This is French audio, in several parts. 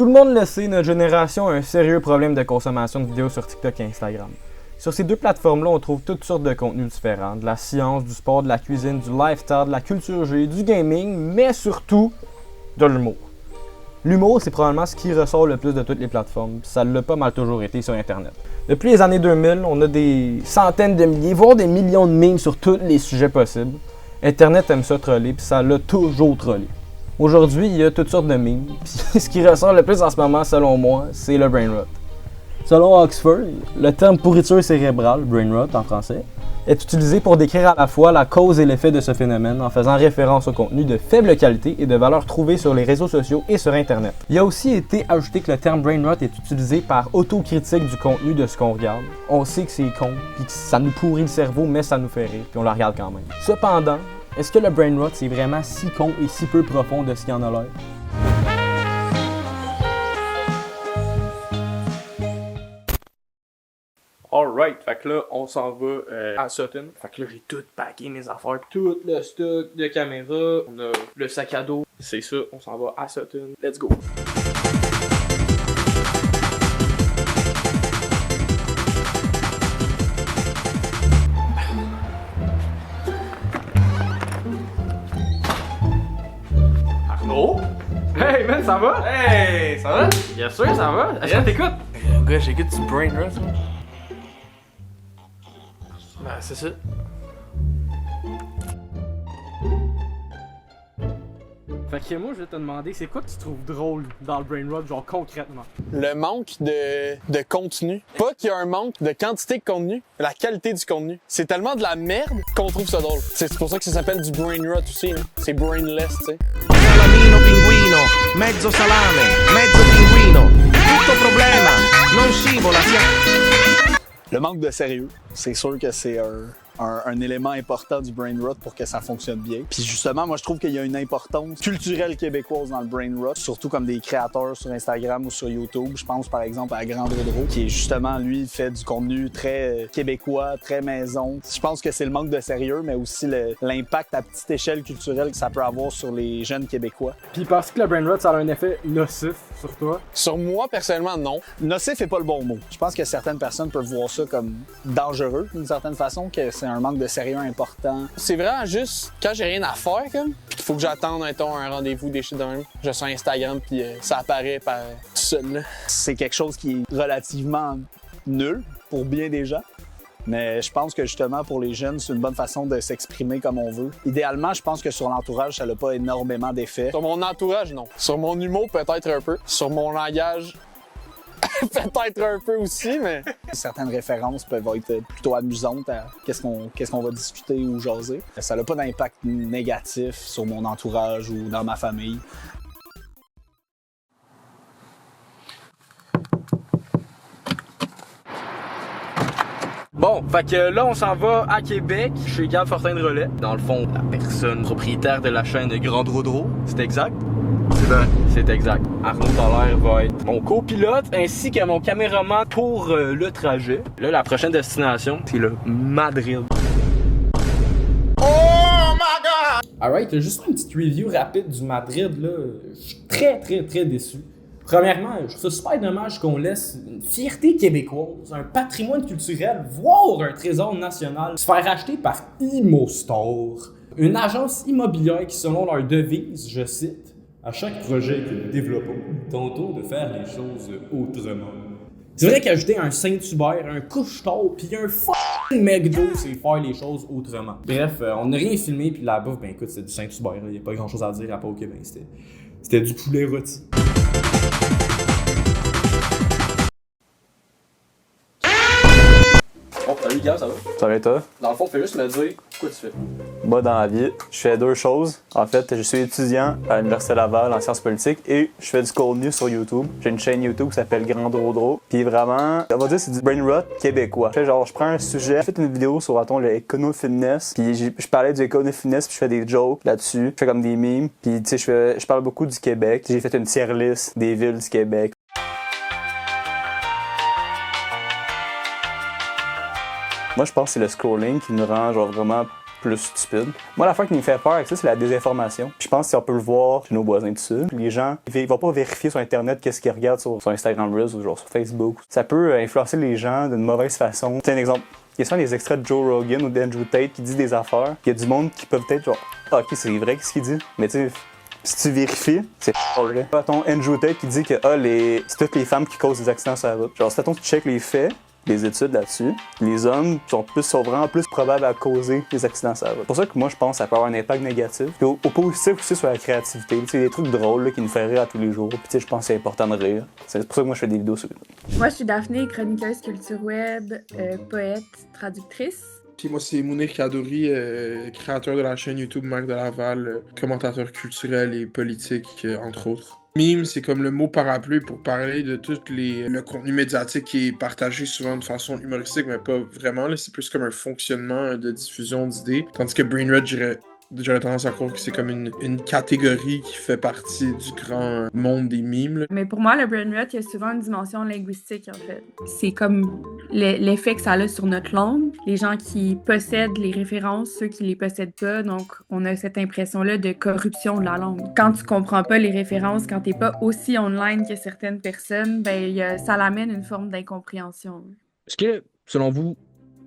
Tout le monde le sait, notre génération a un sérieux problème de consommation de vidéos sur TikTok et Instagram. Sur ces deux plateformes-là, on trouve toutes sortes de contenus différents, de la science, du sport, de la cuisine, du lifestyle, de la culture G, du gaming, mais surtout de l'humour. L'humour, c'est probablement ce qui ressort le plus de toutes les plateformes, puis ça l'a pas mal toujours été sur Internet. Depuis les années 2000, on a des centaines de milliers, voire des millions de memes sur tous les sujets possibles. Internet aime ça troller, puis ça l'a toujours trollé. Aujourd'hui, il y a toutes sortes de memes, puis ce qui ressort le plus en ce moment, selon moi, c'est le brain rot. Selon Oxford, le terme pourriture cérébrale, brain rot en français, est utilisé pour décrire à la fois la cause et l'effet de ce phénomène en faisant référence au contenu de faible qualité et de valeur trouvée sur les réseaux sociaux et sur Internet. Il a aussi été ajouté que le terme brain rot est utilisé par autocritique du contenu de ce qu'on regarde. On sait que c'est con, puis que ça nous pourrit le cerveau, mais ça nous fait rire, puis on le regarde quand même. Cependant, est-ce que le brain rot c'est vraiment si con et si peu profond de ce qu'il en a l'air? Alright, fait que là, on s'en va à Sutton. Fait que là, j'ai tout packé mes affaires. Tout le stock de caméra. On a le sac à dos. C'est ça, on s'en va à Sutton. Let's go! Arnaud? Hey man, ça va? Hey, ça va? Bien sûr, ça va. Est-ce que t'écoutes? Gars, j'écoute du brain rot. Ben, c'est ça. Fait que moi, je vais te demander, c'est quoi que tu trouves drôle dans le brain rot, genre concrètement? Le manque de contenu. Pas qu'il y a un manque de quantité de contenu, mais la qualité du contenu. C'est tellement de la merde qu'on trouve ça drôle. C'est pour ça que ça s'appelle du brain rot aussi. Hein. C'est brainless, tu sais. Salamino pinguino, mezzo salame, mezzo pinguino. Tutto problema, non scivola, sia. Le manque de sérieux, c'est sûr que c'est un élément important du brain rot pour que ça fonctionne bien. Puis justement, moi je trouve qu'il y a une importance culturelle québécoise dans le brain rot, surtout comme des créateurs sur Instagram ou sur YouTube. Je pense par exemple à Grand Rodro, qui est justement, lui, fait du contenu très québécois, très maison. Je pense que c'est le manque de sérieux, mais aussi l'impact à petite échelle culturelle que ça peut avoir sur les jeunes Québécois. Puis parce que le brain rot, ça a un effet nocif sur toi? Sur moi, personnellement, non. Nocif est pas le bon mot. Je pense que certaines personnes peuvent voir ça comme dangereux, d'une certaine façon, que c'est un manque de sérieux important. C'est vraiment juste quand j'ai rien à faire, comme, pis qu'il faut que j'attende, mettons, un rendez-vous, des shit de même. Je suis sur Instagram, puis ça apparaît par tout seul, là. C'est quelque chose qui est relativement nul pour bien des gens. Mais je pense que justement, pour les jeunes, c'est une bonne façon de s'exprimer comme on veut. Idéalement, je pense que sur l'entourage, ça n'a pas énormément d'effet. Sur mon entourage, non. Sur mon humour, peut-être un peu. Sur mon langage, peut-être un peu aussi, mais... Certaines références peuvent être plutôt amusantes à qu'est-ce qu'on va discuter ou jaser. Ça n'a pas d'impact négatif sur mon entourage ou dans ma famille. Bon, fait que là, on s'en va à Québec, chez Gab Fortin-de-Relais. Dans le fond, la personne propriétaire de la chaîne Grand Rodro, c'est exact? C'est exact. Arnaud Dallaire va être mon copilote ainsi que mon caméraman pour le trajet. Là, la prochaine destination, c'est le Madrid. Oh my god! Alright, juste une petite review rapide du Madrid, là. Je suis très déçu. Premièrement, je trouve ça super dommage qu'on laisse une fierté québécoise, un patrimoine culturel, voire un trésor national, se faire acheter par Immostore, une agence immobilière qui, selon leur devise, je cite, « À chaque projet que nous développons, tentons de faire les choses autrement. » C'est vrai qu'ajouter un Saint-Hubert, un couche-tard, pis un f***ing McDo, c'est faire les choses autrement. Bref, on n'a rien filmé, puis la bouffe, ben écoute, c'est du Saint-Hubert, il n'y a pas grand-chose à dire à part que ben, c'était du poulet rôti. Bon, salut Gab, ça va? Ça va et toi? Dans le fond, fais juste me dire quoi tu fais. Moi, dans la vie, je fais deux choses. En fait, je suis étudiant à l'Université Laval en sciences politiques et je fais du contenu sur YouTube. J'ai une chaîne YouTube qui s'appelle Grand Rodro. Puis vraiment, on va dire c'est du brain rot québécois. Je prends un sujet, j'ai fait une vidéo sur, attends, le écono-fitness. Puis je parlais du écono-fitness puis je fais des jokes là-dessus. Je fais comme des memes. Puis tu sais, je parle beaucoup du Québec. J'ai fait une tier list des villes du Québec. Moi, je pense que c'est le scrolling qui nous rend genre vraiment plus stupide. Moi, l'affaire qui me fait peur avec ça, c'est la désinformation. Puis je pense que si on peut le voir chez nos voisins du Sud, les gens, ils vont pas vérifier sur Internet qu'est-ce qu'ils regardent sur Instagram Reels ou genre sur Facebook. Ça peut influencer les gens d'une mauvaise façon. C'est un exemple. Il y a souvent des extraits de Joe Rogan ou d'Andrew Tate qui disent des affaires. Il y a du monde qui peut peut-être genre, ah, ok, c'est vrai ce qu'il dit. Mais tu sais, si tu vérifies, c'est pas vrai. Ton Andrew Tate qui dit que c'est toutes les femmes qui causent des accidents sur la route. Genre, si tu check les faits, les études là-dessus, les hommes sont vraiment plus probables à causer des accidents sur la route. C'est pour ça que moi, je pense que ça peut avoir un impact négatif. Puis au positif aussi sur la créativité. Tu sais, des trucs drôles là, qui nous font rire à tous les jours. Puis tu sais, je pense que c'est important de rire. C'est pour ça que moi, je fais des vidéos sur YouTube. Moi, je suis Daphné, chroniqueuse culture web, poète, traductrice. Puis moi, c'est Mounir Kadouri, créateur de la chaîne YouTube Marc de Laval, commentateur culturel et politique, entre autres. Meme, c'est comme le mot parapluie pour parler de tout le contenu médiatique qui est partagé souvent de façon humoristique, mais pas vraiment. Là, c'est plus comme un fonctionnement de diffusion d'idées. Tandis que Brainrot, j'aurais tendance à croire que c'est comme une catégorie qui fait partie du grand monde des mimes. Là. Mais pour moi, le brainrot, il y a souvent une dimension linguistique, en fait. C'est comme l'effet que ça a sur notre langue. Les gens qui possèdent les références, ceux qui les possèdent pas. Donc, on a cette impression-là de corruption de la langue. Quand tu comprends pas les références, quand t'es pas aussi online que certaines personnes, ben ça l'amène une forme d'incompréhension. Est-ce que, selon vous,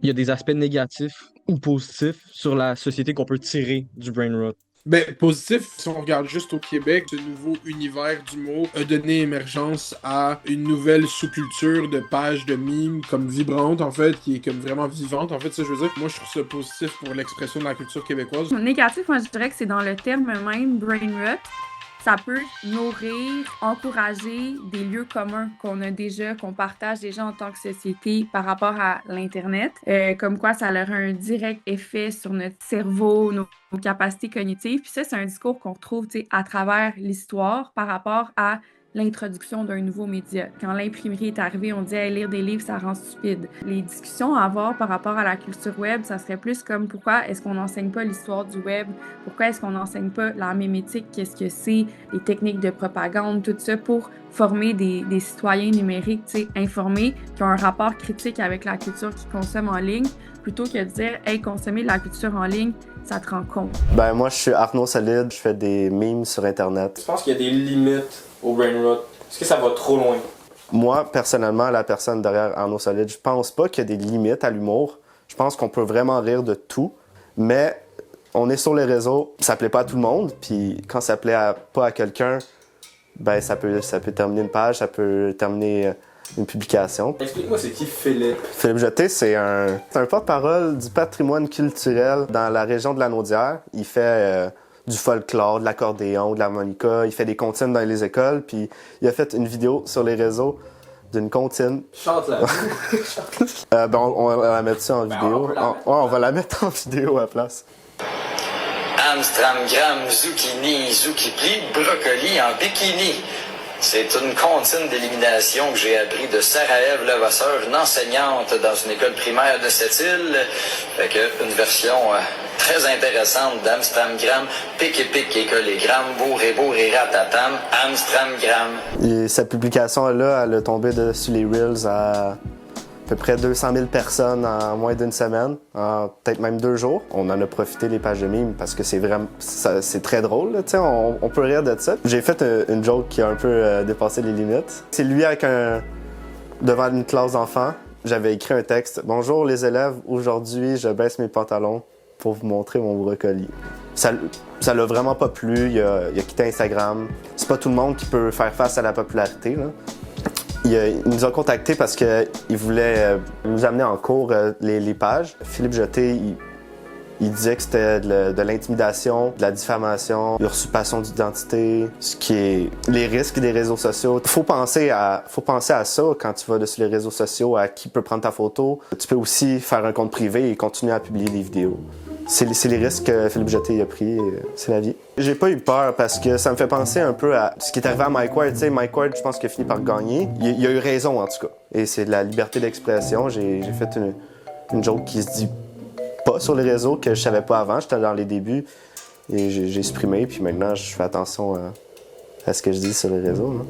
il y a des aspects négatifs ou positifs sur la société qu'on peut tirer du brainrot? Ben, positif, si on regarde juste au Québec, ce nouveau univers d'humour a donné émergence à une nouvelle sous-culture de pages de mimes comme vibrantes, en fait, qui est comme vraiment vivante. En fait, ça, je veux dire, moi, je trouve ça positif pour l'expression de la culture québécoise. Négatif, moi, je dirais que c'est dans le terme même, brainrot. Ça peut nourrir, encourager des lieux communs qu'on partage déjà en tant que société par rapport à l'Internet. Comme quoi, ça a un direct effet sur notre cerveau, nos capacités cognitives. Puis ça, c'est un discours qu'on retrouve à travers l'histoire par rapport à l'introduction d'un nouveau média. Quand l'imprimerie est arrivée, on disait lire des livres, ça rend stupide. Les discussions à avoir par rapport à la culture web, ça serait plus comme pourquoi est-ce qu'on n'enseigne pas l'histoire du web? Pourquoi est-ce qu'on n'enseigne pas la mémétique? Qu'est-ce que c'est? Les techniques de propagande, tout ça pour former des citoyens numériques, informés, qui ont un rapport critique avec la culture qu'ils consomment en ligne, plutôt que de dire « Hey, consommer de la culture en ligne, ça te rend compte. » Ben moi, je suis Arnaud Solide, je fais des memes sur Internet. Je pense qu'il y a des limites au brainrot. Est-ce que ça va trop loin? Moi, personnellement, la personne derrière Arnaud Solide, je pense pas qu'il y a des limites à l'humour. Je pense qu'on peut vraiment rire de tout, mais on est sur les réseaux, ça plaît pas à tout le monde, puis quand ça plaît pas à quelqu'un, ben ça peut terminer une page, ça peut terminer une publication. Explique-moi, c'est qui Philippe? Philippe Jeté, c'est un porte-parole du patrimoine culturel dans la région de la Naudière. Il fait du folklore, de l'accordéon, de l'harmonica. Il fait des comptines dans les écoles, puis il a fait une vidéo sur les réseaux d'une comptine. Chante-la. Ben on va la mettre ça en vidéo. On va la mettre en vidéo à la place. Amstram, gram, zucchini, zucchipli, brocoli en bikini. C'est une comptine d'élimination que j'ai appris de Sarah-Ève Levasseur, une enseignante dans une école primaire de cette île. Fait que une version très intéressante d'Amstramgram, pic et pic et collégramme, bourre et ratatam, Amstramgram. Et sa publication-là, elle a tombé dessus les Reels à peu près 200 000 personnes en moins d'une semaine, en peut-être même 2 jours. On en a profité les pages de mimes parce que c'est très drôle, là, on peut rire de ça. J'ai fait une joke qui a un peu dépassé les limites. C'est lui devant une classe d'enfants. J'avais écrit un texte. « Bonjour les élèves, aujourd'hui je baisse mes pantalons pour vous montrer mon brocoli. » Ça l'a vraiment pas plu, il a quitté Instagram. C'est pas tout le monde qui peut faire face à la popularité, là. Il nous a contactés parce qu'il voulait nous amener en cours les pages. Philippe Jeté, il disait que c'était de l'intimidation, de la diffamation, l'usurpation d'identité, ce qui est les risques des réseaux sociaux. Faut penser à ça quand tu vas sur les réseaux sociaux, à qui peut prendre ta photo. Tu peux aussi faire un compte privé et continuer à publier des vidéos. C'est les risques que Philippe Jeté a pris, c'est la vie. J'ai pas eu peur parce que ça me fait penser un peu à ce qui est arrivé à Mike Ward. Tu sais, Mike Ward, je pense qu'il a fini par gagner. Il a eu raison, en tout cas. Et c'est de la liberté d'expression. J'ai fait une joke qui se dit pas sur les réseaux, que je savais pas avant. J'étais dans les débuts et j'ai supprimé. Puis maintenant, je fais attention à ce que je dis sur les réseaux. Là.